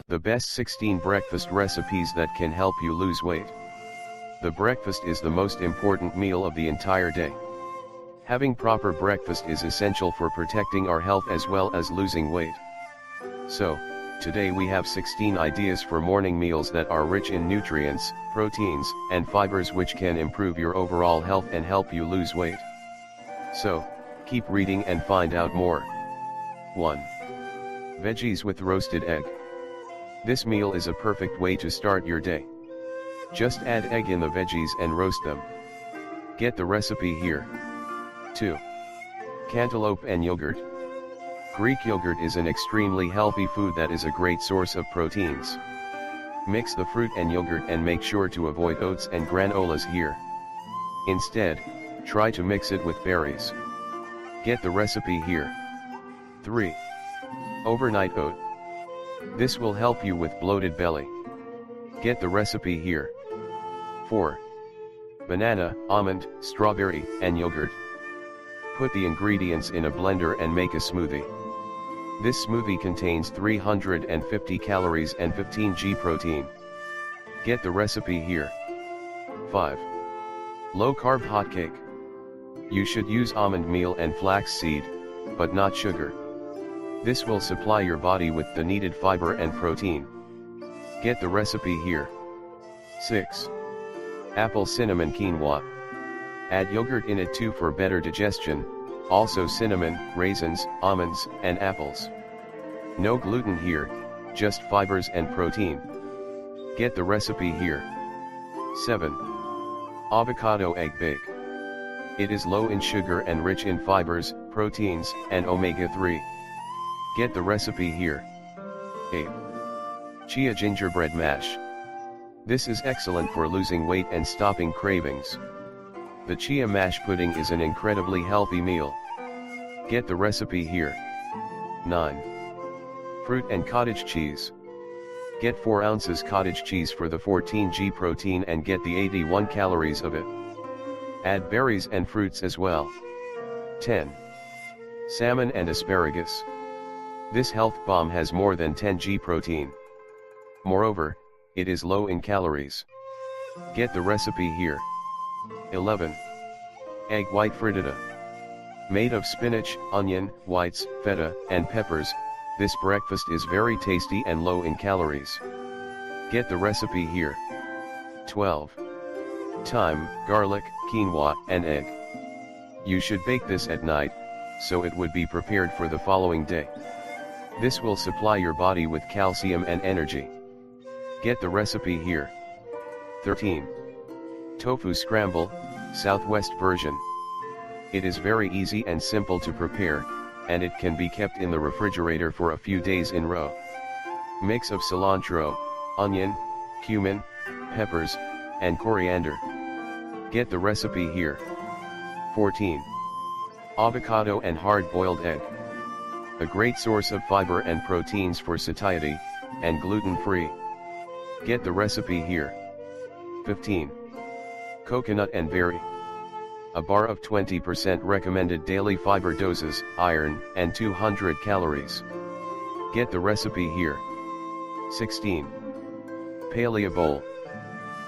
The best 16 breakfast recipes that can help you lose weight. The breakfast is the most important meal of the entire day. Having proper breakfast is essential for protecting our health as well as losing weight. So, today we have 16 ideas for morning meals that are rich in nutrients, proteins, and fibers which can improve your overall health and help you lose weight. So, keep reading and find out more. 1. Veggies with roasted egg. This meal is a perfect way to start your day. Just add egg in the veggies and roast them. Get the recipe here. 2. Cantaloupe and yogurt. Greek yogurt is an extremely healthy food that is a great source of proteins. Mix the fruit and yogurt and make sure to avoid oats and granolas here. Instead, try to mix it with berries. Get the recipe here. 3. Overnight oat. This will help you with bloated belly. Get the recipe here. 4. Banana, almond, strawberry, and yogurt. Put the ingredients in a blender and make a smoothie. This smoothie contains 350 calories and 15 g protein. Get the recipe here. 5. Low-carb hot cake. You should use almond meal and flax seed, but not sugar. This will supply your body with the needed fiber and protein. Get the recipe here. 6. Apple cinnamon quinoa. Add yogurt in it too for better digestion, also cinnamon, raisins, almonds, and apples. No gluten here, just fibers and protein. Get the recipe here. 7. Avocado egg bake. It is low in sugar and rich in fibers, proteins, and omega-3. Get the recipe here. 8. Chia gingerbread mash. This is excellent for losing weight and stopping cravings. The chia mash pudding is an incredibly healthy meal. Get the recipe here. 9. Fruit and cottage cheese. Get 4 ounces cottage cheese for the 14 g protein and get the 81 calories of it. Add berries and fruits as well. 10. Salmon and asparagus. This health bomb has more than 10 g protein. Moreover, it is low in calories. Get the recipe here. 11. Egg white frittata. Made of spinach, onion, whites, feta, and peppers, this breakfast is very tasty and low in calories. Get the recipe here. 12. Thyme, garlic, quinoa, and egg. You should bake this at night, so it would be prepared for the following day. This will supply your body with calcium and energy. Get the recipe here. 13. Tofu scramble, Southwest version. It is very easy and simple to prepare, and it can be kept in the refrigerator for a few days in a row. Mix of cilantro, onion, cumin, peppers, and coriander. Get the recipe here. 14. Avocado and hard-boiled egg. A great source of fiber and proteins for satiety, and gluten-free. Get the recipe here. 15. Coconut and berry. A bar of 20% recommended daily fiber doses, iron, and 200 calories. Get the recipe here. 16. Paleo bowl.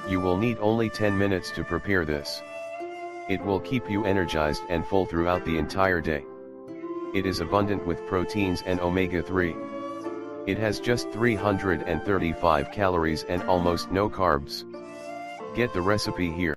You will need only 10 minutes to prepare this. It will keep you energized and full throughout the entire day. It is abundant with proteins and omega-3. It has just 335 calories and almost no carbs. Get the recipe here.